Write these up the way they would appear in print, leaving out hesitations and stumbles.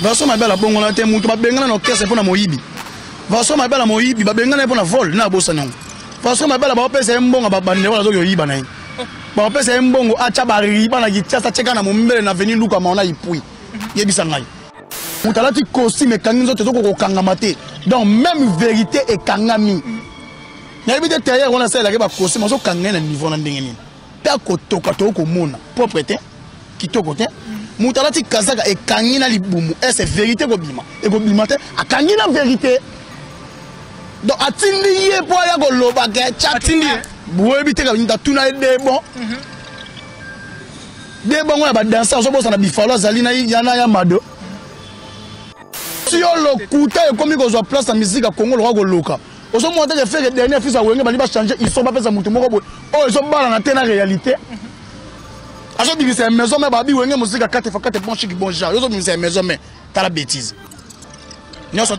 Vaso mabela bongo na te mutu babengana na orchestre pour na moyibi. Vaso mabela moyibi babengana pour na vol na bossa non. Vaso mabela ba pesa mbongo babande wala zo yoyiba na. Ba pesa mbongo acha bari bana gitiasa cheka na mombele na venir luka maona ipui. Yebisa ngai. Mutalati costume kanginzo te ko kangama te. Donc même vérité et kangami. Na ebite tayer on a ça la ba costume so kangena niveau na ndengeni. Ta ko toka to ko mona propreté kitoko te. Mutalati kazaka e kangina libumu. C'est vérité ko bima. E ko bima te a kangina vérité. Donc atindi ye po ya ko loba ke chatindi. Boyebi te ka nta tuna de bon. De bon on ba danser so bo sana bifalo zali na yana ya mado. Si on le coûte et comme il y a place en musique à Congo, le roi local. Au moment où faire les derniers fils à Wenge, il va changer. Ils sont pas fait ça mouton. Oh, ils sont pas dans la réalité. À ce niveau, c'est une maison mais Babi Wenge musique à 4x4 bon chic bon genre. Ils ont mis une maison mais t'as la bêtise. Nous sommes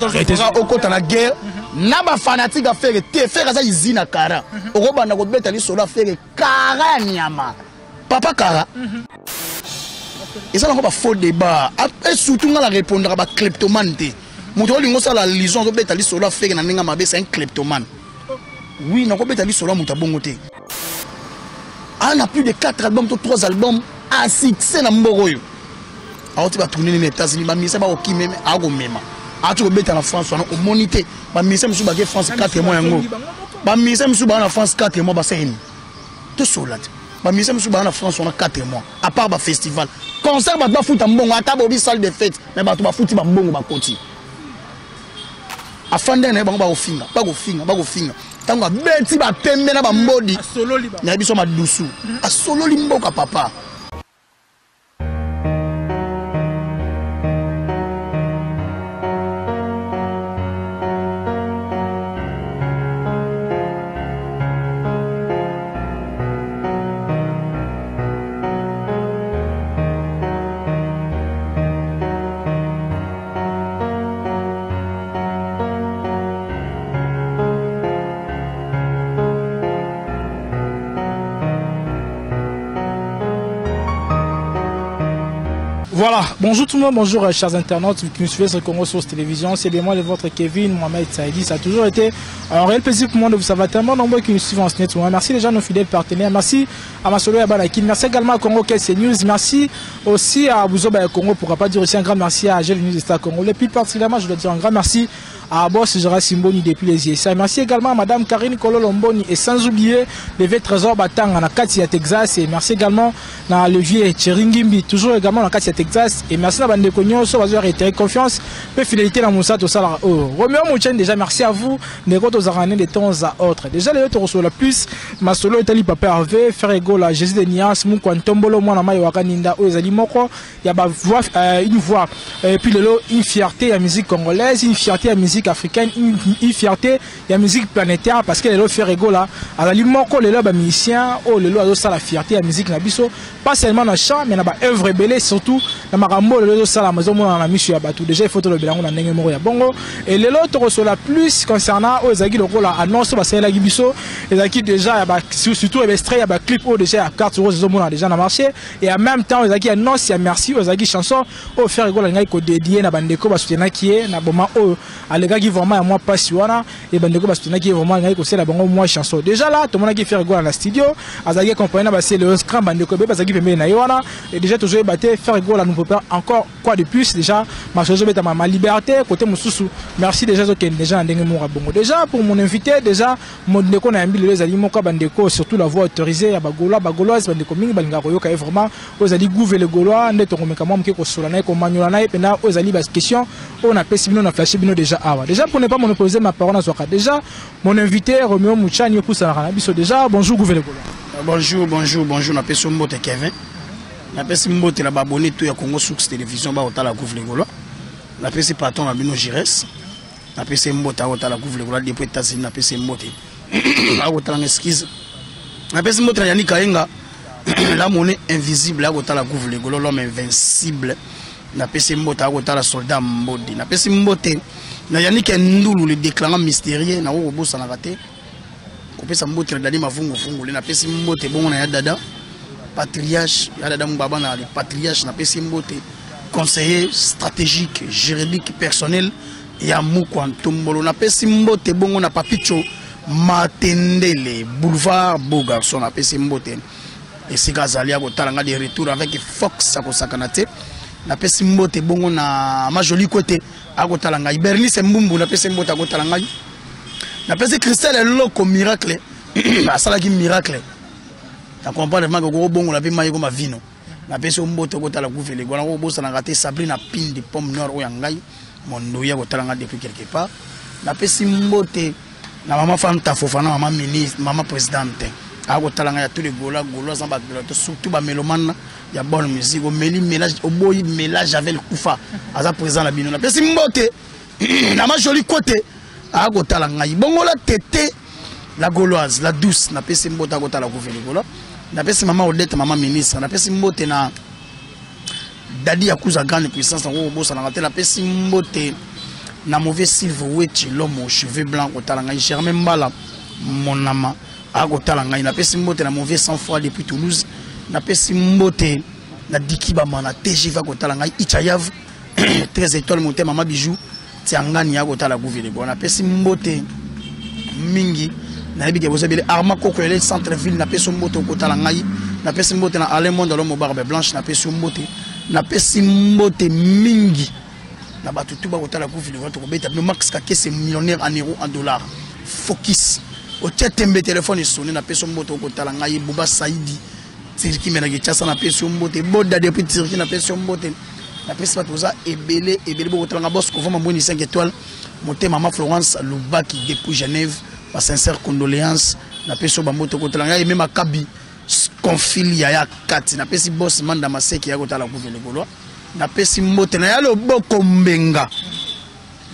au côté de la guerre. N'a pas fanatique à faire te faire ça usine à Kara. Au Roba n'a pas bête aller sur la faire Kara Nyama. Papa Kara. Et ça n'a pas faux débat. Et surtout, on a répondu à la kleptomane. Moutoué, on a la liaison de Betali Sola fait que c'est un kleptomane. Oui, on a Betali Sola Moutabongote. On a plus de 4 albums, 3 albums à succès dans Mboroyo. Alors tu vas tourner les États-Unis, mais c'est pas au qui même, à go même. Ah tu vas bettre en France, on a monité. Mais c'est monsieur Bagé France 4 mois en gros. Mais c'est monsieur Bagé en France 4 mois, bah c'est une. Tout cela. Mais c'est monsieur Bagé en France, on a 4 mois. À part le festival. Concert va pas foutre un bon, à table au salle de fête, mais va foutre un bon, va côté. Afin d'un ne va au finger, pas au finger, pas au finger. Tant que bêtis va pembe na ba mbodi. A solo liba. Na biso ma doucou. A solo limbo ka papa. Voilà, bonjour tout le monde, bonjour chers internautes qui nous suivent sur Congo Source Télévision. C'est bien moi, le vôtre Kevin, Mohamed Saïdi. Ça a toujours été un réel plaisir pour moi de vous savoir tellement nombreux qui nous suivent en ce net. Merci déjà à nos fidèles partenaires. Merci à Masolo et à Balakin. Merci également à Congo KC News. Merci aussi à Bouzoba et Congo. Pourquoi pas dire aussi un grand merci à Agel News de Star Congo. Et plus particulièrement, je dois dire un grand merci à Boss Gérard Simboni depuis les ISA. Merci également à Madame Karine Kololomboni et sans oublier le vieux trésor Batang en Akatia Texas. Et merci également à Levier Cheringimbi, toujours également en Akatia Texas. Et merci à Bande Cognon, sur avoir été confiance et fidélité dans Moussa Tossala. Roméo Mouchen, déjà merci à vous. Négoto Zarané de temps à autre. Déjà, les autres reçoivent la plus. Masolo Etali Papa Hervé, Ferrego, la Jésus de Nias, Moukwantombolo, Mouanama Wakaninda, Oezali Moko. Il y a une voix. Et puis, une fierté à la musique congolaise, une fierté à la musique africaine, une fierté à la musique planétaire. Parce que les Ferrego là, à la Limoko, les musiciens, les lois la fierté à la musique Nabiso. Pas seulement dans le chant, mais dans l'œuvre belée, surtout dans Marambo, le Sala, Maison, dans la mission Abatou. Déjà, il faut le bilan, on a Nengemoro ya Bongo. Et les autres reçoivent la plus concernant Ozagi, le rôle annonce, c'est la Gibiso. Et Zaki, déjà, surtout, il y a un clip où déjà, la carte rose, déjà dans le marché. Et en même temps, Ozagi annonce, il y a merci, Ozagi chanson, au faire rigolo, il y a un dédié, na bandeko, parce qu'il y a qui est, na boma, à les gars qui vraiment, à moi, pas si wana, et bandeko, parce qu'il y a qui est vraiment, il y a aussi la bonne moi chanson. Déjà là, tout le monde qui fait rigolo dans la studio, Azagi compagnie, c'est le scrum bandeko, parce qu'il fait na yoana, et déjà, toujours, faire rigolo, là, nous pouvons encore quoi de plus, déjà, ma chose, ma liberté, côté Moussou. Merci déjà, déjà, en Dengemora Bongo. Déjà, pour mon invité, déjà, mon déco, on a mis les aliments, bandeko, surtout la voix autorisée, à Bagola, Bagoloise, bandeko, Ming, Bangaroyo, qui est vraiment, aux ali gouver le Gaulois, net, on met quand même, qui est solana, comme Magnolana, et pena, aux ali, bas question, on a pessimé, on a flashé, bino déjà, awa. Déjà, pour ne pas monopoliser ma parole à Soka. Déjà, mon invité, Roméo Mouchani, pour Saranabiso, déjà, bonjour, gouver le Gaulois. Bonjour, bonjour, bonjour, on a pessimé, Mbote Kevin. La personne qui est abonné tout à Congo Source Télévision, la couvre les Gaulois. La personne patron à Bino Gires. La personne qui est la couvre les Gaulois depuis les États-Unis. La personne qui est en esquisse. La personne qui est Yannick Kayenga. La monnaie invisible, la couvre les Gaulois, l'homme invincible. La personne qui est la soldat Mbodi. La personne qui est Yannick Ndoulou, le déclarant mystérieux. La personne qui est la personne qui est bon, patriarche, il y a des patriarches, na pesi mbote, conseiller stratégique, juridique, personnel. Il y a Moukouantombolo. On appelle Simbote Bongo na Papicho Matendele, boulevard Beau Garçon. On appelle Simbote. Et c'est Gazalia qui a des retours avec Fox à Sakanate. On appelle Simbote Bongo na ma jolie côté. À Gotalanga. Bernie Sembumbu, on appelle Simbote à Gotalanga. On appelle Christelle et Loco Miracle. Ça là qui miracle. Tu comprends le mag au bon, on appelle Maïgo Mavino. On appelle Simbote à Gotalanga. On a raté Sabrina Pin de Pomme Nord ou Yangai. Mon noya Gotalanga depuis quelque part. On appelle Simbote. Na maman femme Tafofana, maman ministre, maman présidente. A Gotalanga, il y a tous les Gola, surtout les mélomanes, il y a bonne musique. Au boy mélange avec le Koufa. À sa présent, la bino. On appelle Simbote. Na ma jolie côté. A Gotalanga. Bongo la tété, la gauloise, la douce. On appelle Simbote à Gotalanga. On appelle maman Odette, maman ministre. On appelle Simbote na Dadi Yakuza grande puissance. On appelle Simbote. Na mauvais Silver Wechi, l'homme aux cheveux blancs, au talanga, Germain Mbala, mon ama, à Gotalanga, il n'a pas Simbote, na mauvais sang-froid depuis Toulouse, n'a pas Simbote, na Dikiba Mana, TGV à Gotalanga, Ichayav, 13 étoiles, mon thème, Mama Bijou, Tiangani à Gotalanga, on n'a pas Simbote, Mingi, n'a pas vous avez Arma Koko, le centre-ville, n'a pas Simbote au Gotalanga, n'a pas Simbote, na Allemand dans l'homme aux barbes blanches, n'a pas Simbote, n'a pas Simbote, Mingi. Tout le max c'est millionnaire en euros, en dollars. Focus. Au téléphone téléphone est sonné, on a son moto au Talanga, Bouba Saïdi, Tirki Menagitcha, on a son moto, Boda depuis Tirki, on a son moto. La presse pas tout ça, et belé, au Talanga Boss, qu'on va m'envoyer 5 étoiles. Monter Maman Florence, Louba qui depuis Genève, ma sincère condoléance. On a son moto au Talanga, et même à Kabi, confil Yaya Kat, on a si boss Mandamase qui a au Talanga Gaulois. Na pesi mbote na yalo boko mbenga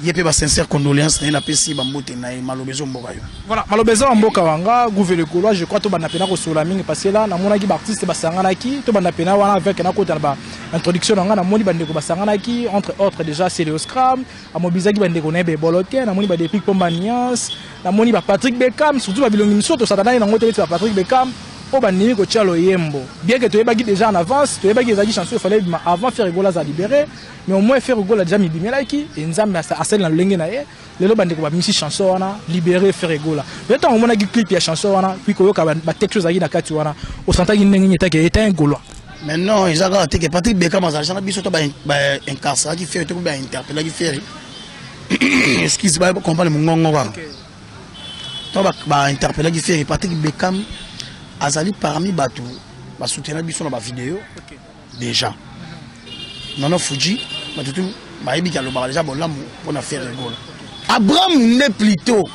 yepe ba sincère condoléance na pesi ba mbote na malobezo mboka yo. Voilà, malobezo mboka wanga gouvernement gaulois, je crois to bana pena ko sola mingi parce que là na mona ki ba artiste ba sangana ki to bana pena wana avec na ko ta ba introduction nga na moni bande ko ba sangana ki entre autres déjà c'est le Scram a mobiliser ki bande ko na be boloke na moni ba depuis Pombanias na moni ba Patrick Beckham surtout ba bilongi miso to satana na ngote ba Patrick Beckham. Oh bah nimi ko tchalo yembo bien que tu aies bagui déjà en avance tu aies bagui les chansons il fallait avant faire rigola za libérer mais au moins faire rigola déjà mi bimela ki et nzambe a celle na lenge na ye lelo bande ko ba misi chanson wana libérer faire rigola mais tant on a gi clip ya chanson wana puis ko yoka ba texte za gi na kati wana au senta gi ndenge nyeta ke était un gaulois mais non ils ont raté que Patrick Beckham a chana biso to ba incarcéré qui fait to ba interpeller qui fait excuse moi comprendre mon ngongo wa to ba interpeller qui fait Patrick Beckham Azali parmi Batou, va soutenir Bisson dans ma vidéo. Déjà. Non, Fuji, Batou, Maïbi qui a le bar déjà, bon, là, pour la faire rigolo. Abraham n'est plutôt.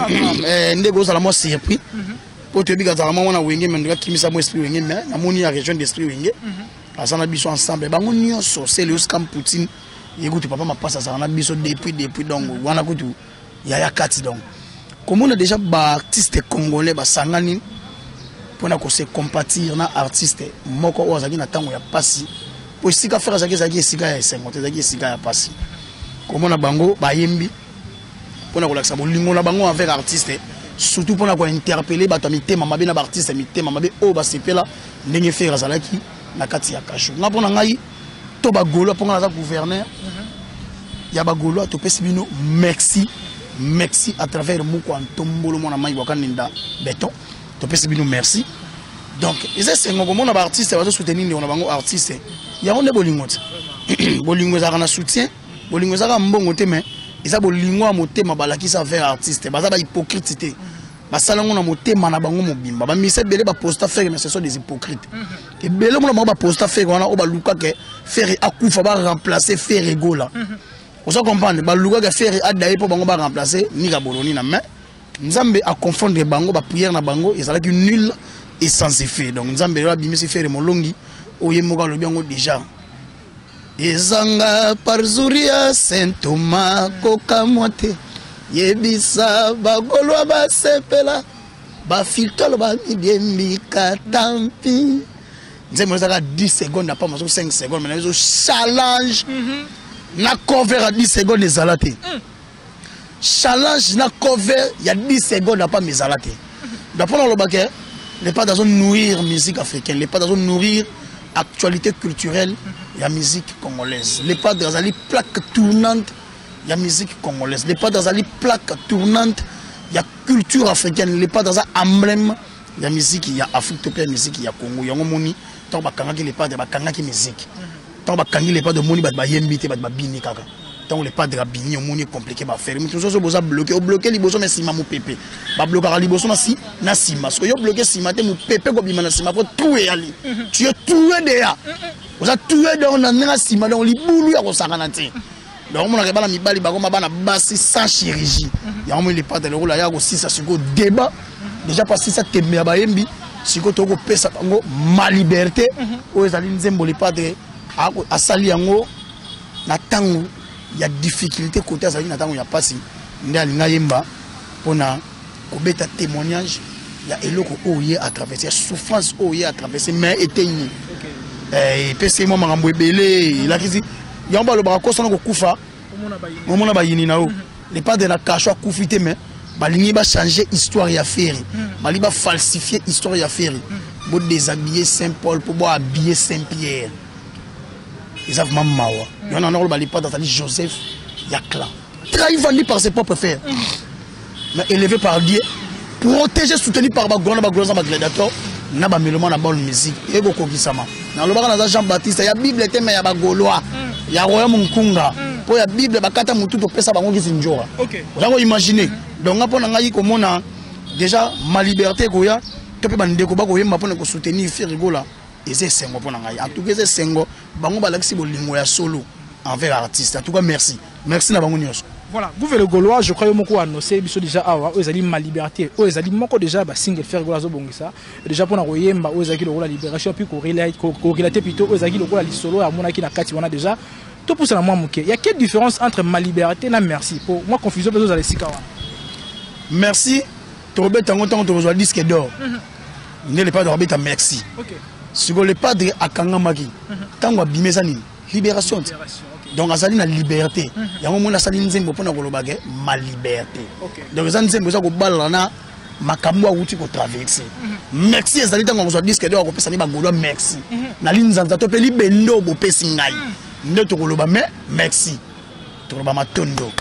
N'est pas à la surpris. Pour te dire que on a wingé, mais qui m'a esprit wingé, mais la monie à région d'esprit wingé. À ça, on a Bisson ensemble. Bah, on c'est le scam Poutine. Écoute, papa m'a passé à ça, on a Bisson depuis, donc, on a écouté. Il y a 4 donc. Comme on a déjà artiste congolais, Sangani. Pour se compatir na artiste moko ozaki na tango ya pasi po sika faire zaki sika ya 50 zaki sika ya pasi comme na bango bayembi pona ko laksa bolingo na bango avec artiste surtout pona ko interpeller bato mitema mabe na ba artiste mitema mabe o ba sepela ndenge faire zalaki na kati ya kasho na pona ngai to ba golo pona za gouverneur ya ba golo to pesi bino merci à travers Moukouantombolo mona mai wakaninda béton. Merci. Donc, c'est un artiste qui va soutenir les artistes. Il y a un bolingo. Bolingo a un soutien. Bolingo a un bon côté, mais il y a un bolingo à monter ma balaki ça faire artiste. Il y a hypocrite. Basalongo na monter mana bango mobimba. Ba mise belé ba posta faire mais ce sont des hypocrites. Et belé mo ba posta faire wana o ba luka ke faire akufa ba remplacer faire rigola. On se comprendre ba luka ke faire adaye po bango ba remplacer ni ka boloni na main. Nzambe a confondre bango ba prière na bango et ça là que nul et sans effet donc Nzambe va bimisi faire molongi oyemoka lo biango déjà ezanga par zuria Saint Thomas kokamote yebisa bagolwa ba sepela ba filtolo ba biembi katampi Nzambe ça 10 secondes n'a pas 5 secondes mais ils challenge na cover à 10 secondes les alaté challenge na cover il y a 10 secondes n'a pas mes alaté d'après le baquet n'est pas dans une nourrir musique africaine n'est pas dans une nourrir actualité culturelle la musique congolaise. Les padres ont plaque tournante, il y a musique congolaise. Les padres ont plaque tournante, il y a culture africaine. Les padres ont emblème, il y a musique, il y a Afrique, il y a musique, il y a Congo. Il y a moni, tant que les padres, il y a musique. Tant que les padres, il y a yembi, il y a bini kaka. Tant les padres, il y a moni compliqué à faire. Mais tout ça, c'est bloqué. Bloqué les bossons, mais si ma mou pépé. Ba bloquer les bossons, si na sima. Parce que yo bloqué si ma mou pépé comme il m'a sima pour tuer ali. Tu es tué déjà. Vous avez tué dans la sima, dans les boulous à Rosaranati. Donc, on a pas la mibali, on a basé sans chirurgie. Il y a les padres, le rôle là, aussi ça c'est un débat. Déjà parce que ça te met à Bayembi, si tu as pesa ma liberté, aux alines les padres à sali yango, natango, il y a difficulté côté à sali natango, il y a pas si, il y a l'ingayemba, on a un témoignage, il y a eloko oye à traverser, souffrance oye à traverser, mais éteigné. Et puis c'est moi marambo belé, là qui dit, il y a un bal au bras qu'on a koufa, on a bayini nao, les padres de la cache à koufiter mais. Balini va changer histoire et affaire. Balini va falsifier histoire et affaire. Pour déshabiller Saint-Paul, pour habiller Saint-Pierre. Ils ont même mawa. Il y en a un qui pas dans Joseph Yakla. Trahi vendu par ses propres frères. Mais élevé par Dieu, protégé, soutenu par Bagona, Bagona, Baglédator, n'a pas mis le monde à bonne musique. Et beaucoup qui s'ama. Dans le bar de Jean-Baptiste, il y a Bible, il y a Bagoloa, il y a Royaume Munkunga. Pour la Bible, bakata mutu to pesa bango kisinjora. OK. Vous avez imaginé. Donc après on a comme on a déjà ma liberté koya, to pe bande ko ba ko yemba pona ko soutenir Firigo là. Et c'est sengo pona ngai. En tout cas c'est sengo bango balaki bolingo ya solo envers artiste. En tout cas merci. Merci na bango nyos. Voilà, vous le Gaulois, je crois que vous annoncé déjà awa, vous avez ma liberté, vous avez moko déjà ba single faire gola zo bongisa. Déjà pour na royemba, vous avez la libération puis ko relater plutôt vous avez le solo à mona ki na kati wana déjà. Tout pour ça, il y a quelle différence entre ma liberté et merci? Pour moi, confusion, vous allez s'y merci. Tu as besoin de disque d'or. Il n'est pas de merci. Si vous n'avez pas de Akangamaki, tant que vous avez libération. Donc, vous avez la liberté. Il y a un moment où vous avez ma liberté. Donc, vous avez besoin makambo awuti ko traverser. Merci ezali tango ko disque d'or ko pesa ni bagolo merci. Na linzanza to peli bendo bo pesi ngai. Nde to koloba mais merci. To koloba matondo.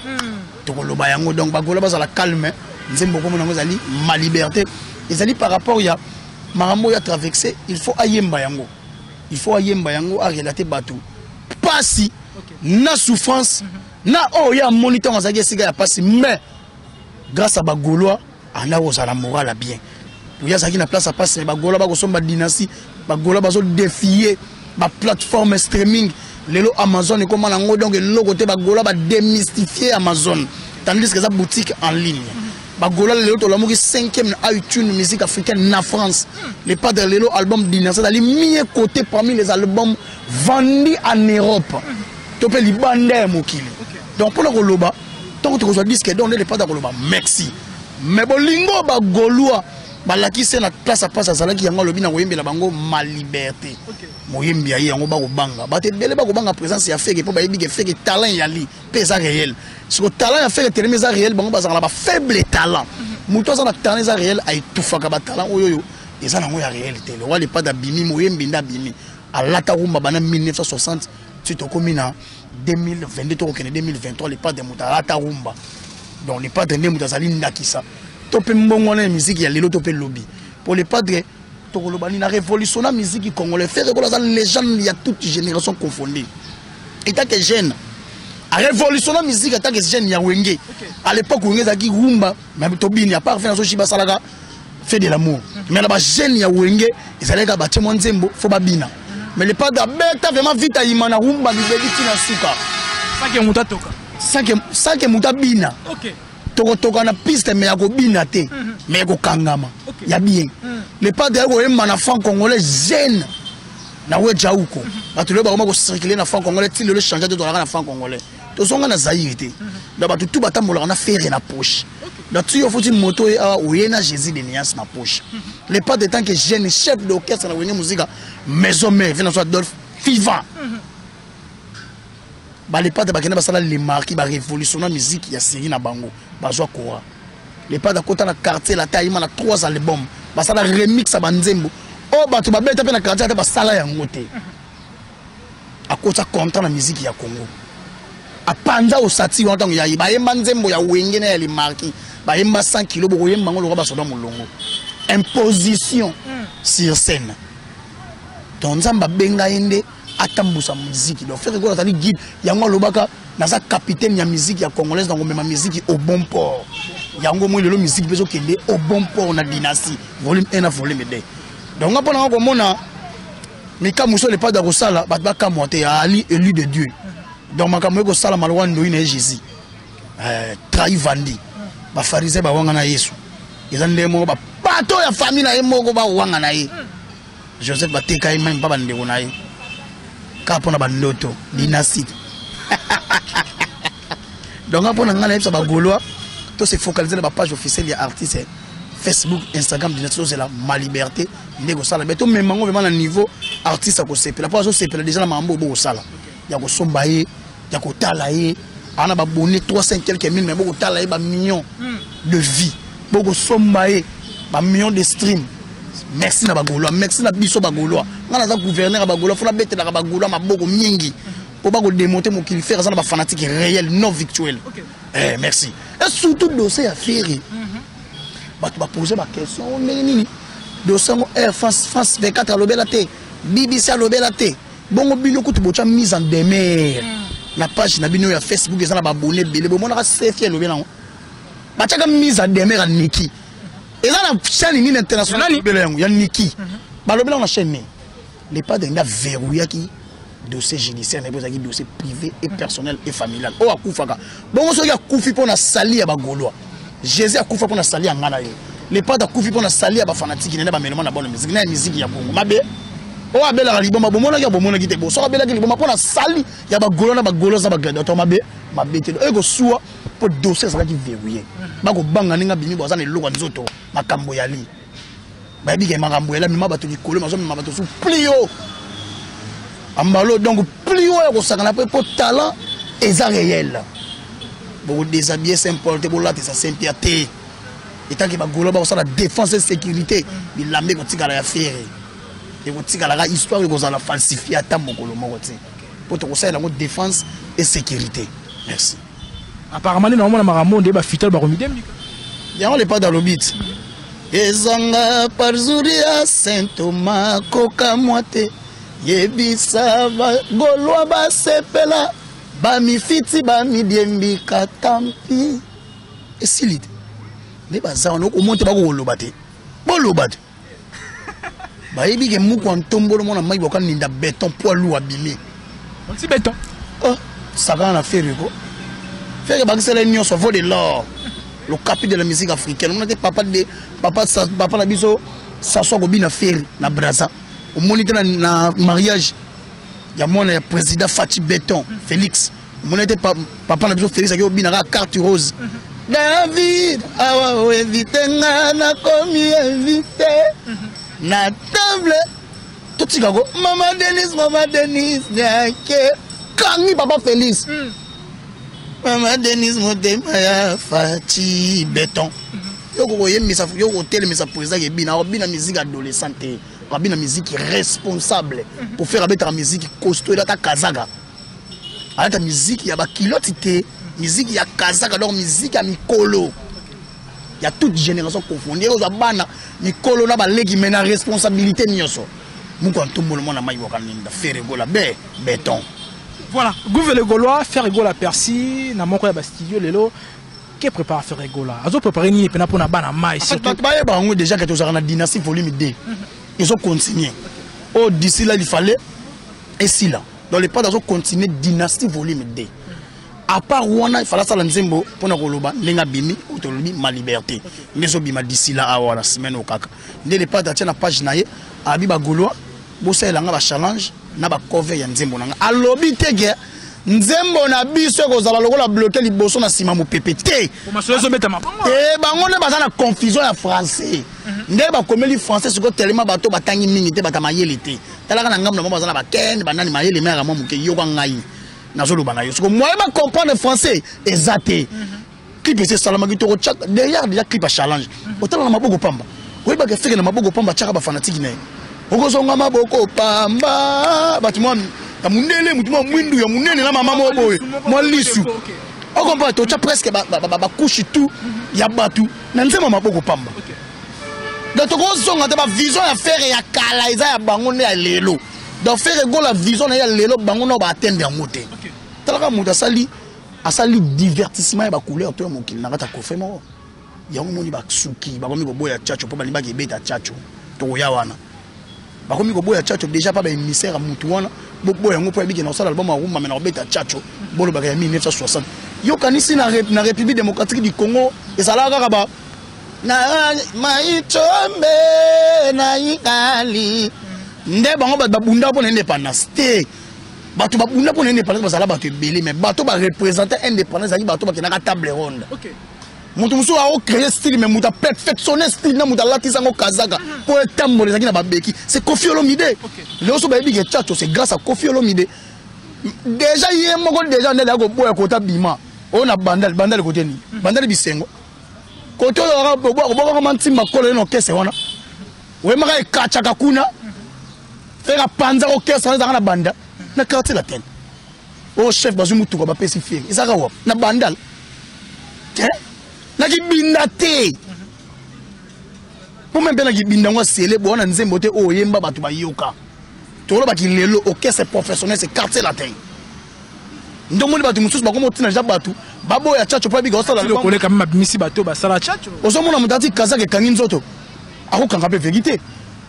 To koloba yango donc bagolo ba la calme. Nzembo ko monango ezali ma liberté. Ezali par rapport ya makambo ya traverser, il faut ayemba yango. Il faut ayemba yango a relater batou. Pasi na souffrance na oya moniteur azaki siga ya pasi mais grâce à bagoloa ana la morale bien. Pour y a ça qui na place à passer bagola ba ko somba dynastie bagola ba so défier ba plateforme streaming lelo Amazon et comment nango donc le côté bagola ba démystifier Amazon tandis que ça boutique en ligne bagola lelo to lamoki 5e iTunes musique africaine na France les pas de lelo album dynastie dali mis côté parmi les albums vendus en Europe to pe libanda mokili donc pour le koloba tant que tu reçois disque donc les pas de koloba merci. Mais bolingo ba golua balaki se na place à place azalaki yango lobi na koyembela bango ma liberté. Moyembi ya yango ba ko banga. Ba te bele ba ko banga présence ya feke po ba yebi ke feke talent ya li pesa réel. Ce que talent ya feke tellement ça réel bango bazala ba faible talent. Muto za na talent ça réel ay tufaka ba talent oyoyo. Eza nango ya réalité. Le wali pas d'abimi moyembi ndabimi. Alata rumba bana 1960 tu to komina 2022 to okene 2023 les pas de mutalata rumba. Donc les padres ne mutazali ndakisa topé mbongo na musique ya lelo topé lobby pour les padres tokolobani na révolution na musique congolais faire que la légende il y a toute génération confondue et tant que jeune a révolution na musique tant que jeune ya wenge à l'époque wenge zaki rumba mais tobini à part faire so shiba salaka fait de l'amour mais là ba jeune ya wenge ezaleka ba témoin nzembo fo babina mais les padres beta vraiment vite à imana rumba bibeli tina suka ça que mutatoka ça que mutabina tokotoka na piste mais ya ko bina te mais ya ko kangama ya bien les pas de ko yemba na franc congolais jeune na we jauko batu le ba ko circuler na franc congolais ti le changer de dollar na franc congolais to songa na Zaïre te da batu tout batambola na faire na poche da tu yo foti moto e a oyena Jésus de Nias na poche les pas de tant que jeune chef d'orchestre na wenge musique maison mère vient soit Adolphe vivant. Les pas de bakena basala les marquis ba révolutionner musique ya série na bango bazwa kora les pas de côté na quartier la taille na 3 albums basala remix à banzembo oh batu ba beta pe na quartier ta basala yango te akota contrat na musique ya Congo apanza osati wana tango ya bayemba nzembo ya wenge na ya li marki bayemba 100 kg boko yemba ngolo ba soda molongo imposition sur scène donc nzamba benga ende atambusa musique donc faire quoi tali guide yango lobaka naza capitaine ya musique ya congolaise donc même musique au bon port yango mo lelo musique bezo kende au bon port na dynastie volume 1 na volume 2 donc ngapona ko mona mika muso le pas de rosala batba monter ali élu de Dieu donc makamwe ko sala malwa ndoyi na Jésus trahi vandi ba pharisé ba wanga na Yesu ezande mo ba pato ya famille na emoko ba wanga na ye Joseph bateka ye même baba ndeko na ye ka pona bandoto dynastie donc apona ngana yebisa ba goloa to se focaliser la page officielle ya artiste Facebook Instagram dynastie c'est la ma liberté ndeko sala beto même mango vraiment na niveau artiste ko sepela pas so sepela déjà na mambo bo sala ya ko somba ye ya ko tala ye ana ba bonné 300 quelques mille mais bo tala ye ba millions de vie bo ko somba ye ba millions de streams. Merci na bagolo, merci na biso bagolo. Ngana za gouverneur bagolo, faut la bête na bagolo maboko mingi. Pour pas démonter mon qu'il fait ça na ba fanatique réel non virtuel. Merci. Et surtout dossier à faire. Bah tu vas poser ma question nini. Dossier Air France 24 à l'obélate, BBC à l'obélate. Bongo bino ko tu bocha mise en demeure. La page na bino ya Facebook ezana ba abonné belé bon na c'est fier l'obéla. Ba chaka mise en demeure à Niki. Et là, la chaîne internationale, il y a Niki. Balobela la chaîne. Les pas de verrouillé qui dossier judiciaire, les dossier privé et personnel et familial. Oh, Akoufaka. Bon, on se dit Akoufi pour la sali à Bagoloa. Jésus a Koufa pour la sali à Ngana. Les pas d'Akoufi pour la sali à Bafanatique qui n'est pas mélément la bonne musique. Il y a une musique qui a Congo. Mabé. Oh, Abel a libomba, bon, on a bon, on a quitté. Bon, ça, Abel a dit, bon, pour la sali, il y a Bagoloa, Bagoloa, ça va gagner. Mabé, Mabé, ego soit. Pour dossier ça va qui verrouillé bako banga ninga bini boza ne loko nzoto makambo yali ba bi ke makambo yala mima bato likolo mazo mima bato sous plio ambalo donc plio ya ko sakana pour talent et ça réel beaucoup déshabiller s'importer pour là ça s'impiété et tant que ba golo ba ça la défense et sécurité bi lambe ko tikala ya faire et ko tikala la histoire ko za la falsifier ata mokolo moko ti pour to ko ça la défense et sécurité. Merci. Apparemment, normalement, la maramonde est fital baromidem. Il y a les pas dans le beat. Ezanga parzuria Saint Thomas koka moite yebisa golwa ba sepela ba mi fiti ba mi diembi katampi esilite ne baza on ko monte ba ko lobate bo lobate ba yebi ke muko ntombolo mona mai boka ninda béton poids lourd abîmé on si béton oh ça va na faire ko faire que c'est l'union soit de l'or le capital de la musique africaine on était papa na biso ça soit ko bina faire na Brazza au moniteur na mariage ya mona ya président Fati Béton Félix on était papa na biso Félix a bina ka carte rose David awa invité na komi invité na table tout Chicago maman Denise nyake kangi papa Félix Maman Denise Motemaya Fati Béton. Yoko yemisa yoko tele misa président ke bina musique adolescente, bina musique responsable pour faire avec la musique costaud ta kazaga. Avec ta musique ya ba kilotité, musique ya kazaga donc musique ya mikolo. Il y a toute génération confondue aux bana mikolo na ba legi mena responsabilité nyoso. Muko ntombo le mona mai bokaninda faire gola béton. Voilà, Gouvernement le Gaulois, faire Gola Percy, na moko ya Bastille lelo, qui prépare faire Gola. Azo préparer ni pena pour na bana mai. Surtout ba on déjà que tu as la dynastie volume 2. Ils ont continué. Oh d'ici là il fallait et si là. Dans les pas d'azo continuer dynastie volume 2. À part wana il fallait ça la nzembo pour na koloba lenga bimi autonomie ma liberté. Ngezo bima d'ici là à la semaine au kaka. Ndé les pas d'atia na page naie abi ba Gaulois, bossa elanga ba challenge. Na ba cover ya nzembo nanga alobi tege nzembo na biso ko zala lokola bloquer liboso na sima mo pepete pour masozo meta mabongo bango ne baza na confusion ya français ndé ba komeli français siko tellement bato batangi mingi te batama yeli te talaka na ngambo na baza na ba ken banani mayeli mera mo muke yoko ngai na zolo bana yo siko moi ba comprendre français exacté clip c'est salama ki to chak derrière déjà clip a challenge otala na maboko pamba oui ba ke feke na maboko pamba chaka ba fanatique ne okosonga maboko pamba batimwa ta mundele mutu mwindu ya munene na mama mo boye mo lisu o comprend to cha presque ba couche tout ya batu na nzema maboko pamba donc to ko zonga te ba vision ya faire ya kala eza ya bango ne ya lelo donc faire go la vision ya lelo bango no ba atteindre ngote talaka mutu asali divertissement ba couleur to mokili na kata ko fe mo yango moni ba suki ba komi ko boya chacho po ba limba ke beta chacho to ya wana ba komi ko boya chacho déjà pas ba émissaire mutu wana boya ngo po ya biki na sala album a rumba mais na beta chacho bolo ba ya 1960 yo kanisi na République démocratique du Congo ezala kaka ba na maichombe na ikali nde bango ba bunda po na indépendance te bato ba bunda po na indépendance bazala bato ebele mais bato ba représenter indépendance ali bato ba kenaka table ronde. OK. Mutu musu a créé style mais mutu a perfectionné style na mutu a latisa ngo kazaka pour etambo les na ba beki c'est Koffi Olomide. OK. Le so ba ebi ke chacho c'est grâce à Koffi Olomide. Déjà hier moko déjà ndele ko boya kota bima. On a bandal côté ni. Bandal bisengo. Côté on boka manti makolo no kese wana. We maka ekacha kakuna. Faire panza ko kese wana na banda. Na quartier la tête. Oh chef bazu mutu ko ba pesi fier. Isaka wa na bandal. Na kibinda te. Pour même bien na kibinda ngwa sele bo na nzembo te o yemba batu ba yoka. Tolo ba kilelo o kese professionnel c'est quartier la tête. Ndomoni batu mususu bakomo tina ja batu babo ya chacho pa biga osala le connaît quand même abimisi bato basala chacho ozomona mutati kazake kangi nzoto akokanga pe vérité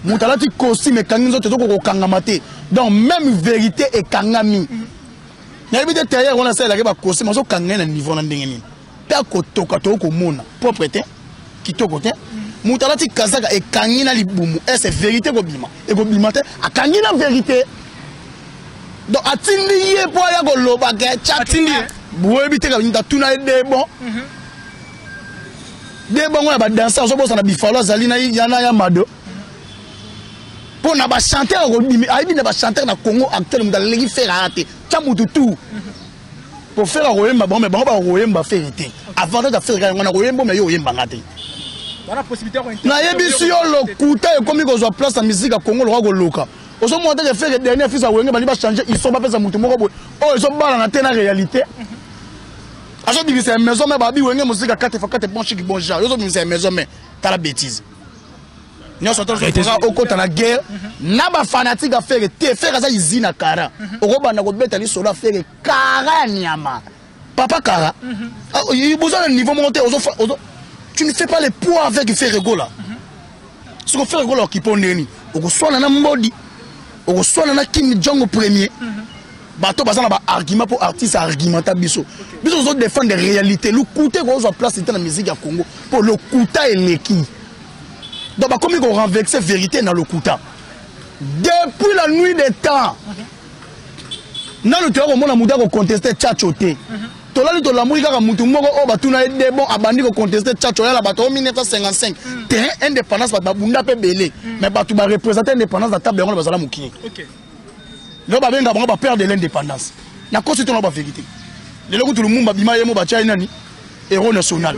mutalati costume kangi nzoto zoko kanga mate donc même vérité et kangami na ebite tailleur on a ça la ba costume so kanga na niveau na ndenge nini ta kotoka to ko mona propreté kitoko te mutalati kazaka e kangi na libumu c'est vérité ko bima e ko bima te akangi na vérité. Donc atindi ye po ya ko loba ke atindi boye bite ka nta tuna de bon ba danser so bosa na bifalo zali na yana ya mado pour na ba chanter ko bimi aibi na ba chanter na Congo actuel mu dalegi faire rater chamutu tout pour faire royemba bon mais bon ba royemba vérité avant de faire ngana royemba mais yo yemba ngate bana possibilité ko na yebi si yo lokuta e komi ko zo place na musique à Congo lo ko loka. Oso mo de faire dernier fils a wenge bali ba changer ils sont pas pesa mutu moko boy oh ils sont bala na tena réalité aso bibisa maison mais babi wenge musique 4x4 bon chic bon genre oso bibisa maison mais ta la bêtise nyo soto so au côté na guerre na ba fanatique a faire te faire ça izina kara oko bana ko beta li solo faire kara nyama papa kara il besoin de niveau monter oso tu ne fais pas les poids avec faire rigola ce qu'on fait rigola qui pond neni oko sona na mbodi au soit na King Jong premier bato bazana ba argument pour artiste argumenta biso biso zo défendre des réalités le coûter ko zo place dans la musique à Congo pour le coûta et l'équi donc ba comme ko renverser vérité dans le coûta depuis la nuit des temps na le théorie mona muda ko contester chachoté to la to la muika ka mutu moko o batuna de bon abandi ko contester chacho la bato 1955 terrain indépendance ba bunda pe belé mais batu ba représenter indépendance la table ronde bazala muki. OK. Le ba benga bango ba perdre l'indépendance na constitution ba vérité le loko tout le monde ba bima yemo ba chai nani héros national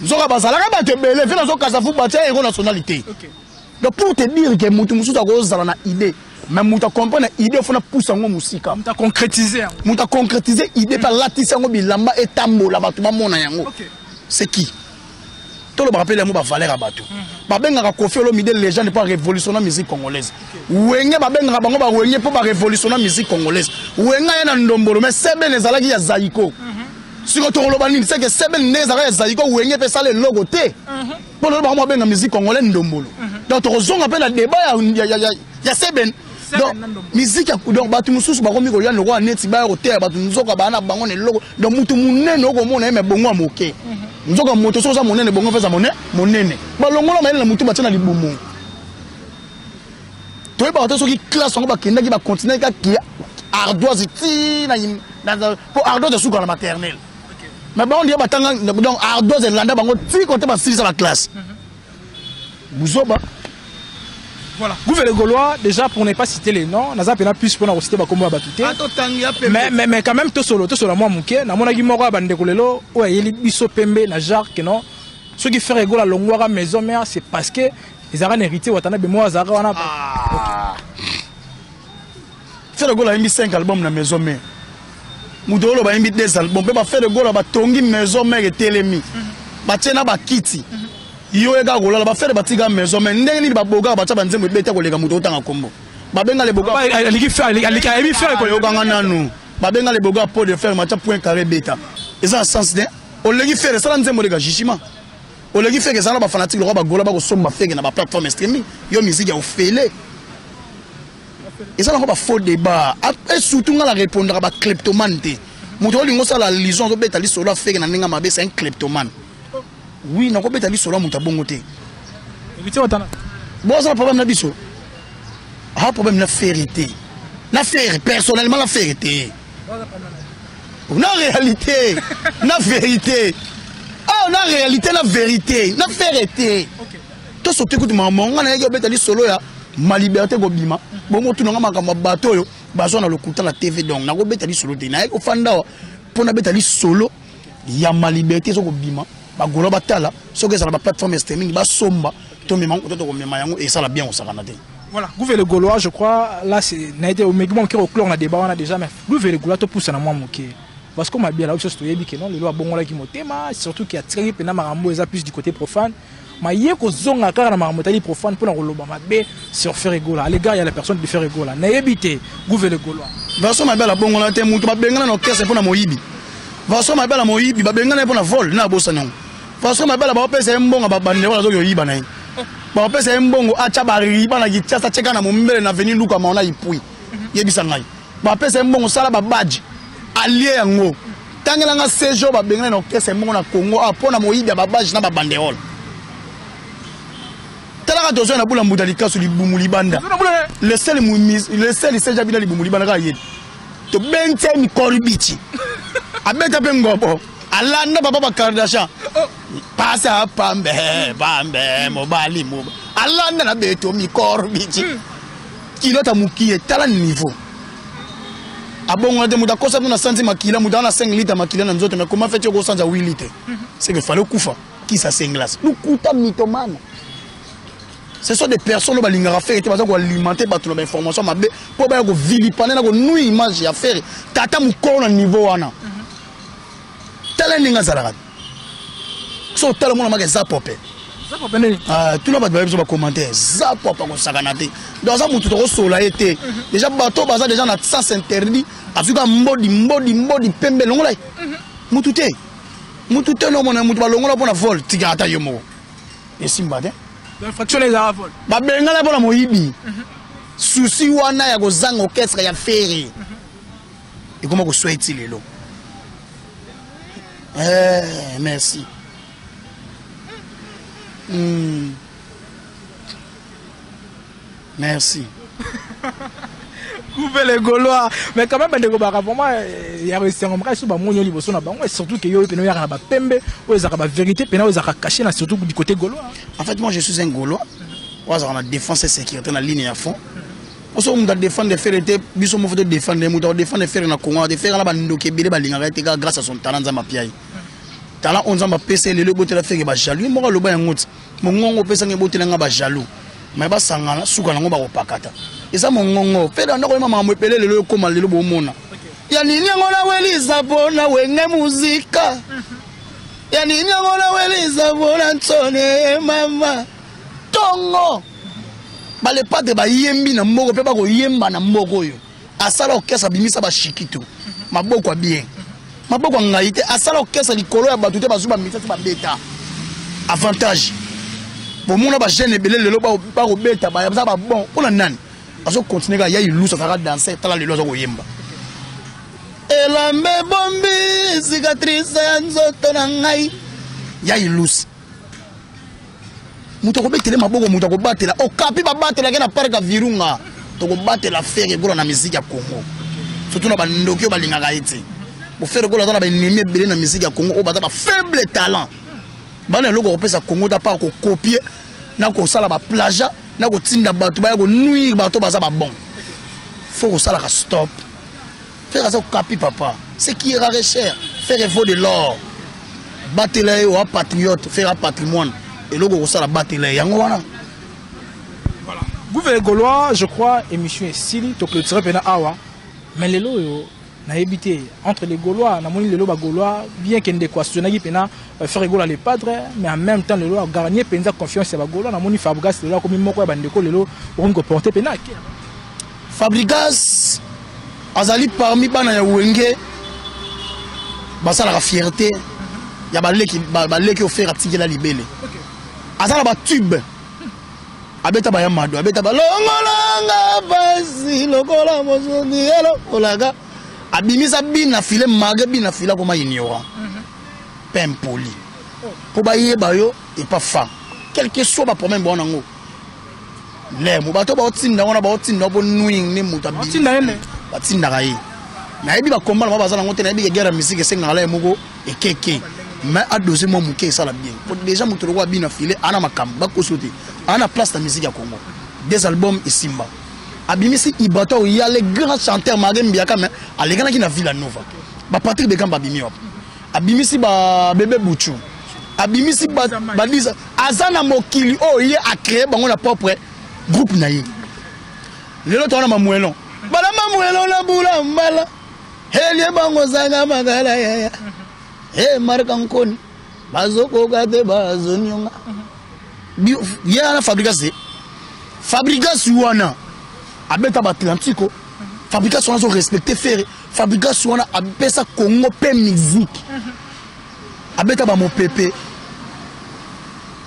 nzoka bazala ka ba te belé fait nazo kasa fu ba chai héros nationalité. OK. Donc pour te dire que mutu mususu ko zala na idée mais muta comprendre idée faut na pousser ngo musika muta concrétiser idée par latisa ngo bilamba etambola batu ba mona yango. OK. C'est qui tout le rappel mo ba valeur à batu ba benga Koffi Olomide les gens ne pas révolutionner la musique congolaise wenge ba benga bango ba wenge pour ba révolutionner la musique congolaise wenga yana ndombolo mais sebe les alaki ya zaiko si ko to loba ni c'est que sebe les alaki ya zaiko wenge pe sale logo te pour le ba mo benga musique congolaise ndombolo donc to zonga pe na débat ya sebe donc musique donc batu mususu ba komi ko ya loko neti ba ko te batu nzoka ba na bango ne logo donc mutu munene oko mona me bongo amoke nzoka moto soza monene bongo feza monene ba longola mayele na mutu ba tena libumu to ba to soki classe ngo ba kenda ki ba continuer ka ki ardoise ti na pour ardoise sous la maternelle. Mais ba on dit ba tanga donc ardoise landa bango ti côté ba 6 à la classe buzoba. Voilà. Gouvernement Gaulois, déjà pour ne pas citer les noms, Naza Pena plus pour citer Bakomo Abatouté. Mais quand même, tout solo, moi, Mouké, na mon agimora bandekolelo, ouais, il biso pembe, na jarque, non. Ceux qui font rigolo à l'ongwara maison, mais c'est parce que ils ont hérité, ou attendez, moi, Zara, Faire de Gaulle a mis 5 albums dans la maison mère. Moudolo a mis 2 albums. On peut faire de Gaulle a tongi maison mère et télémi. Batena ba kiti. Yo ega Gaulle a faire de batiga maison mère. Ndenge ni ba boga ba taba nzembe beta ko lega muto tanga kombo. Ba benga le boga. Ali ki faire ko yo ganga nanu. Ba benga le boga pour de faire match point carré beta. Et ça en sens de on legi faire ça nzembo lega jishima. On legi faire ça na ba fanatique le ba Gaulle ba ko somba faire na ba plateforme streaming. Yo musique ya ofele. Et ça, on a faux débat. Et surtout, on a répondu à la kleptomane. Moutro lingo ça la liaison de Betali Solo a fait que Nanenga Mabe c'est un kleptomane. Oui, on a Betali Solo Moutabongote. Bon, ça le problème n'a biso. Ah, problème la vérité. La vérité, personnellement la vérité. La réalité. La vérité. Ah, la réalité, la vérité. La vérité. Tout ce que tu maman, on a Betali Solo ya. Ma liberté gobima bon tout n'anga makamba bato yo bazo na lokuta la TV donc na go betali solo te na ko fanda pona betali solo ya ma liberté so gobima ba golo batala so que ça la plateforme streaming ba somba to mema ko to mema yango et ça la bien on sakana te. Voilà, Gouvé le Gaulois, je crois, là c'est n'a été au minimum qui au clore on a débat on a déjà mais Gouvé le Gaulois te pousse na moi moké parce qu'on m'a bien là où c'est toyebi que non le loi bon là qui motema surtout qui a tiré pena marambo eza plus du côté profane. Mais il y a des gens qui ont profane pour le sur faire Gaulois. Les gars, il y a la personne de faire Gaulois. N'a évité, Gouvé le Gaulois. Vincent Mabel a bon on a été moutou, ma bengana no caisse pour na moyibi. Vincent Mabel a moyibi, ba bengana pour na vol, na bossa non. Vincent Mabel a ba pesa mbongo ba bande wala zo yo yiba na. Ba pesa mbongo acha ba riba na gitasa cheka na mumbele na veni luka maona ipui. Yebisa ngai. Ba pesa mbongo sala ba badge. Allié yango. Tangela nga séjour ba bengana no caisse mbongo na Congo a pona moyibi ba badge na ba banderole. Attention na bula mbudalika sur libumuli banda le seul c'est jabina libumuli banda ka yedi to bente mi korbichi abeta pe ngobo alanda baba ba Kardashian pasa pambe mobali mo alanda na beto mi korbichi kilota mukie tala niveau abongo de muda kosa na santi makila muda na 5 litres makila na nzoto mais comment fait-tu ko sanja 8 litres c'est que fallait kufa qui ça 5 glaces lukuta mitomane. Ce sont des personnes qui ont fait des alimenter les informations pour vilipaner une image à faire. Tata mukona niveau wana. Tala ninga zalaka. So tala mona maka zapopé. Zapopé nini? Tout le monde va commenter. Zapopé ko sakanate. Dans ça mutu to sola été. Déjà bateau baza déjà na sens interdit. Azuka mbodi pembe longola. Mutute. Mutute no mona mutu ba longola pona vol tigata yomo. Et simbade. L'infraction les aravols. Ba bengala pona moyibi. Souci wana ya kozanga orchestre ya ferry. Et comment ko souhaite lelo. Merci. Merci. Gouvé les Gaulois. Mais quand même, pour moi, il y a resté un peu sur surtout que y a un pembe, ou il y a une vérité, puis il y a caché surtout du côté Gaulois. En fait, moi je suis un Gaulois. Moi, j'ai la défense et sécurité dans la ligne à fond. Parce qu'on a défendu les faire, bisous, on défendre les faire dans le Congo, de faire la bande qui est grâce à son talent dans ma pied. Talent, on a PC, le bout de la faire, il va jaloux. Moi, le bain, mon PC, il va jaloux. Mais ba sangana suka nango ba kopakata eza mongongo peda ndako mama mwepele lelo koma lelo bomona ya nini ngona weliza bona wenge muzika ya nini ngona weliza bona ntone mama tongo bale pate ba yembi na mboko pe ba ko yemba na mboko yo asala okesa bimisa ba shikito maboko a bien maboko ngaite asala okesa likolo ya batute bazuba misa ba beta avantage. Pour moi, les jeunes belé le loba ba robeta ba ça ba bon on a nani aso continuer ga ya ilu ça va danser tala le lozo yemba elambe bombi cicatrice nzoto na ngai ya ilus muto ko betele maboko muto ko batela o kapi ba batela ke na parka virunga to ko batela faire ko na musique ya Congo surtout na ba ndokyo ba linga ga ite pour faire ko la ba ennemi belé na musique ya Congo o ba faible talent. Bana loko kopesa Congo da pas ko copier na ko sala ba plagiat na ko tinda bato ba ko nuire bato baza ba bon faut ko sala ka stop faire ça capi papa ce qui est rare cher faire vaut de l'or batela yo patriote faire un patrimoine et loko ko sala batela yango wana voilà Gouvernement Gaulois, je crois, émission est stylée, donc le tiré pena awa. Mais les lots, n'a évité entre les Gaulois, n'a moni les lots Gaulois, bien qu'il y ait des équations, n'a pena faire Gaulois les padres, mais en même temps les lots gagner pena confiance à Gaulois, n'a moni Fabregas les lots comme moko ya bandeko les lots pour nous porter pena. Fabregas azali parmi bana ya wenge basala la fierté ya baleki offert atiki la libele. Azala ba tube abeta ba yamado abeta ba longolanga basi lokola mozondi elo olaga abimisa bina file mage bina fila koma ignorant pempoli po ba yeba yo et pas fa quel que soit ba problème bon nango le mo bato ba otinda wana ba otinda bo nuing ne mutabi otinda ene batinda kai na yebi ba komba na ba bazana ngote na yebi guerre musique senga la moko ekeke mais a dosé mon mouké ça la bien pour déjà mutu roi bina filé ana makamba ko sauter ana place la musique à Congo des albums et Simba abimisi ibato il y a les grands chanteurs magembi akame alegana ki na Villa Nova ba Patrick Bekamba bimi op abimisi ba bébé Bouchou abimisi ba Lisa azana mokili oh il a créé bango na propre groupe naïe lelo tona mamuelo bala mamuelo la bula mbala helie bango zanga magala ya markankoni bazoko gade bazonyonga ya Fabregas wana abeta ba Atlantico Fabregas wana so respecté faire Fabregas wana abesa Congo pe musique abeta ba mon pépé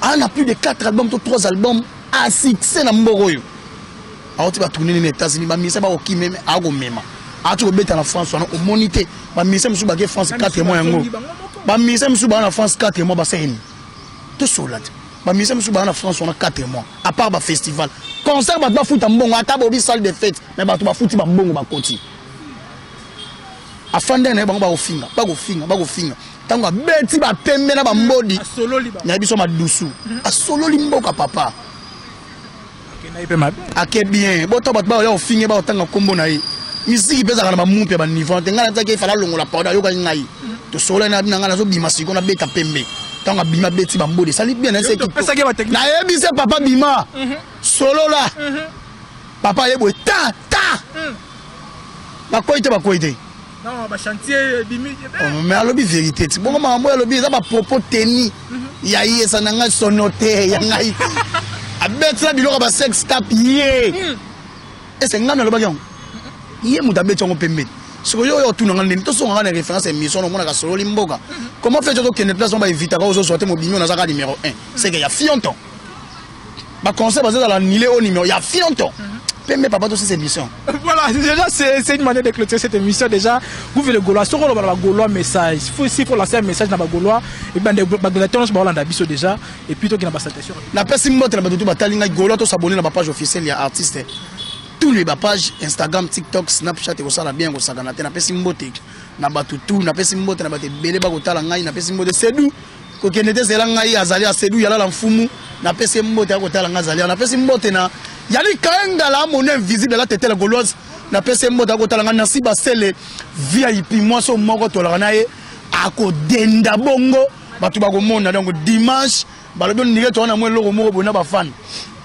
ana plus de 4 albums to 3 albums à succès na mboroyo aoti ba tourner les États-Unis ba misa ba okimeme ago mema ati obeta na France wana o monité ba misa musu ba ke France 4 mois yango ba misa musu ba na France 4 mois ba seni to solat ba misa musu ba na France wana 4 mois à part ba festival concert ba foot mbongo ata ba bi salle de fête mais ba to ba foot ba mbongo ba koti afande na bango ba ofinga tango beti ba pembe na ba mbodi na biso ma dusu a solo limboka papa ake bien boto ba ba ya ofinga ba otanga kombo na yi musique pesa kana ba mumpe ba niveau tenga na ke fala longola powder yoka ngai to solo na bina ngana zo bima siko na beta pembe tanga bima beti ba mbodi sali bien na seki na yebi se papa bima solo la papa yebo ta ba koite non, ba chantier bimi. Mais alobi vérité. Bon maman moi alobi ça ba propos teni. Ya yi ça nanga sonoté ya ngai. Abetla biloko ba sex tap yé. Et c'est ngana loba yon. Yé muta betongo pembe. Siko yo tuna ngana to so ngana référence émission no mona ka solo limboka. Comment faire que ne place on va éviter ka zo sortir mo bimi na zaka numéro 1. C'est que ya Fionton. Ba conseil basé dans la nilé au numéro ya Fionton. Mais papa aussi cette émission. Voilà, déjà c'est une manière de clôturer cette émission déjà. Vous voulez le Gaulois, sur le Gaulois message. Il faut lancer un message dans le Gaulois et ben des bagulations sur Hollande biso déjà et puis toi qui n'a pas cette question. La personne motte la tout batalinga Gaulois to s'abonner dans la page officielle il y a artistes. Tous les pages Instagram, TikTok, Snapchat et ça la bien ko sagana na personne motte na batutu na personne motte na baté belé ba ko tala ngai na personne motte Sedou ko kenete zela ngai azali a Sedou yala la mfumu na personne motte ko tala ngai azali na personne motte na yali kaenga la mon invisible la tête la gauloise na pese mboda ko talanga na si basele VIP moi so moko to la nae ako denda bongo batu ba ko mona donc dimanche balobi ndike to na mwe loko moko bona ba fan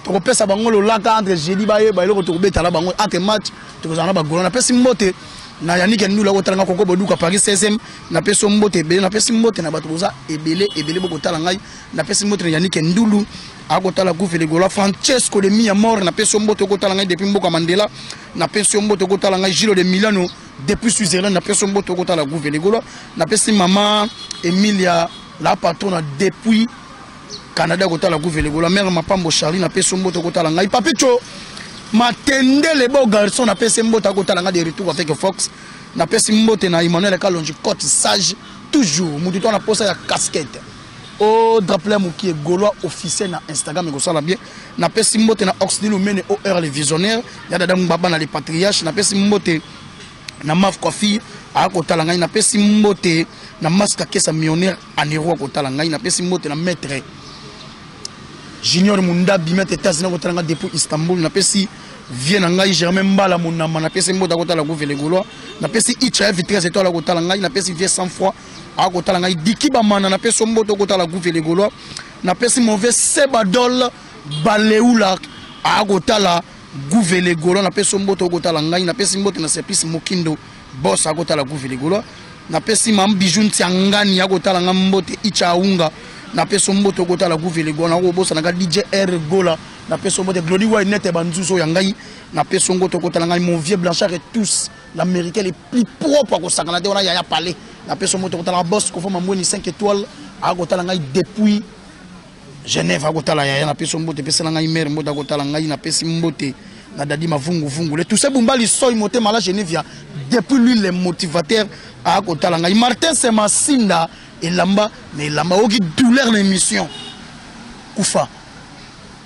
to ko pesa bango lo laka entre jeudi ba ye ba loko to ko beta la bango entre match to ko zana ba golo na pese mbote na yanike ndula ko talanga ko boduka Paris 16e na pese mbote be na pese mbote na batu boza ebele boko talanga na pese mbote yanike ndulu akotala goufe le Gaulois Francesco de Mia mort na peso mboto kotala ngai depuis Mboka Mandela na peso mboto kotala ngai Gilo de Milano depuis Switzerland na peso mboto kotala goufe le Gaulois na pesi maman Emilia la patronne depuis Canada kotala goufe le Gaulois mère Mapambo Charlie na peso mboto kotala ngai Papicho matende le beau garçon na pesi mboto kotala ngai de retour avec Fox na pesi mbote na Emmanuel Kalonji Côte sage toujours mutu to na posa ya casquette. Oh, drapeau qui est Gaulois officiel na Instagram et ça la bien. Na pesi mbote na Oxnil mene OR les visionnaires. Ya dada mbaba na les patriarches. Na pesi mbote na Maf Kofi a kotala ngai. Na pesi mbote na Maska Kesa millionnaire en héros kotala ngai. Na pesi mbote na maître Junior Munda bimete États-Unis kotala ngai depuis Istanbul. Na pesi Vienne ngai Germain Mbala monama. Na pesi mbote kotala gouve les Gaulois. Na pesi Icha F13 étoile kotala ngai. Na pesi Vie 100 fois. A kotala ngai Diki Bamana na peso mboto kotala gouve les Gaulois na pesi mauvais Sebadol Baleoula akotala Gouvele Golo na peso mboto akotala ngai na pesi mboto na service Mokindo boss akotala Gouvele Golo na pesi mam bijou ntiangani akotala ngambote Ichaunga na peso mboto akotala Gouvele Golo na bossa na DJ R Gola na peso mbote Glody White net banzuso ya ngai na peso mboto akotala ngai mon vieux Blanchard et tous l'américain les plus propres ko sakana de ona ya parler na peso mboto akotala boss ko fama mweni 5 étoiles akotala ngai depuis Genève akotala ya na peso mbote pesa ngai mère mbote akotala ngai na pesi mbote na dadi mavungu vungu le tout ça bumbali soy moté mala Genève depuis lui les motivateurs akotala ngai Martin Semasinda et lamba mais lamba oki douleur l'émission kufa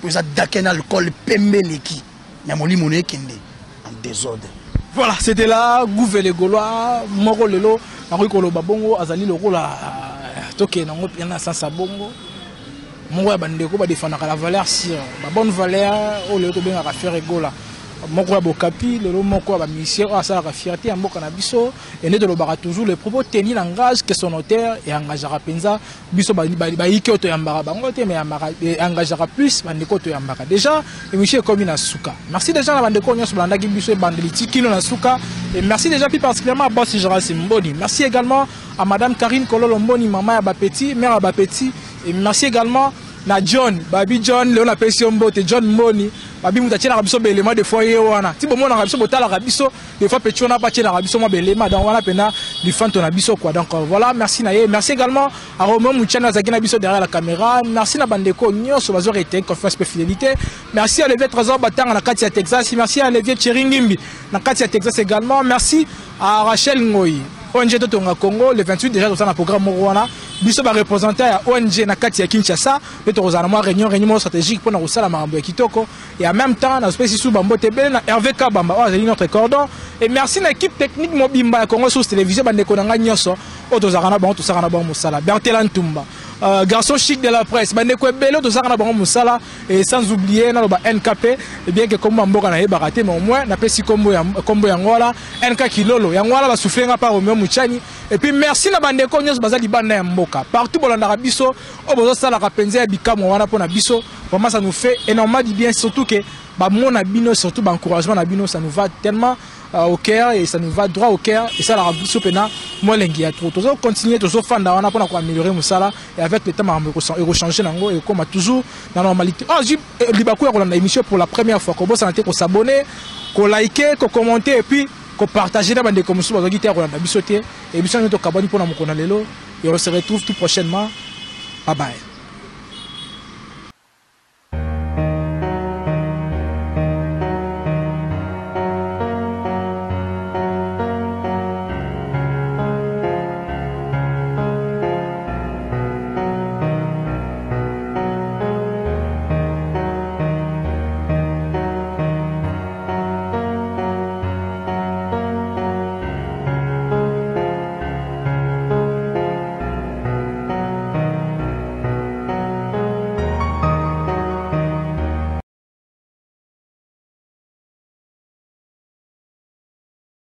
pour ça dakena alcool pembeleki nyamoli moné kende en désordre. Voilà, c'était là Gouvele Goloa moko lelo na ko babongo azali lokola toke na ngopi na sansa bongo. Mon bandeko ba défendre la valeur sur la bonne valeur au lieu de bien à faire rigola moko ya bokapi lelo moko ba mission à ça la fierté en mboka na biso et ne de lobara toujours les propos tenus langage que son auteur et engagera penza biso ba ike auto yambara bango te mais engagera plus bandeko to yambara déjà émission comme na suka merci déjà na bandeko nyos bandaki biso bandeliti kino na suka et merci déjà plus particulièrement à boss Gérard Simboni merci également à madame Karine Kololo Mboni maman ya Bapeti mère ya Bapeti. Et merci également à John, Babi John, Léon Apession Mbote, John Moni, Babi Moutachi Rabiso Belema de foyer wana. Si bon mon Rabiso Botala Rabiso, des fois Petit on a pas la Rabiso Belema dans wana pena du fanton Abiso quoi. Donc voilà, merci Naye, merci également à Romain Mouchana Zakina Biso derrière la caméra, merci à Bandeko Nyo sur Bazor et confiance et fidélité. Merci à Levier Trésor Batang na Katia Texas, merci à Levier Cheringimbi na Katia Texas également, merci à Rachel Ngoyi. ONG Totonga Congo, le 28 déjà dans un programme Morwana, biso ba représentant à ONG na kati ya Kinshasa, le tozana mo réunion stratégique pour na rusala marambo kitoko et en même temps na espèce sous bambo tebele na RVK Bamba, c'est notre cordon et merci à l'équipe technique Mobimba Congo sur télévision bande ko nga nyoso o tozana na bango tosaka na bango musala Bertelan Tumba garçon chic de la presse bande ko belo tozaka na bango musala et sans oublier na ba NKP et bien que comme mboka na yeba raté mais au moins na pesi kombo ya ngola NK Kilolo ya ngola ba souffler nga par Romeo Muchani et puis merci na bande ko nyos bazali banda ya mboka partout bolanda biso o bozo sala ka penza ya bikamo wana pona biso vraiment ça nous fait énormément du bien surtout que ba mona bino surtout ba encouragement na bino ça nous va tellement au cœur et ça nous va droit au cœur et ça la biso pena moi lengi ya trop tozo continuer tozo fanda wana pona ko améliorer musala et avec le temps on changer nango et comme toujours dans la normalité libaku ya kolanda émission pour la première fois ko bossa na te ko s'abonner ko liker ko commenter et puis ko partager na bande comme souvent ngité kolanda biso te et biso nto kabani pona mokona lelo et on se retrouve tout prochainement bye bye.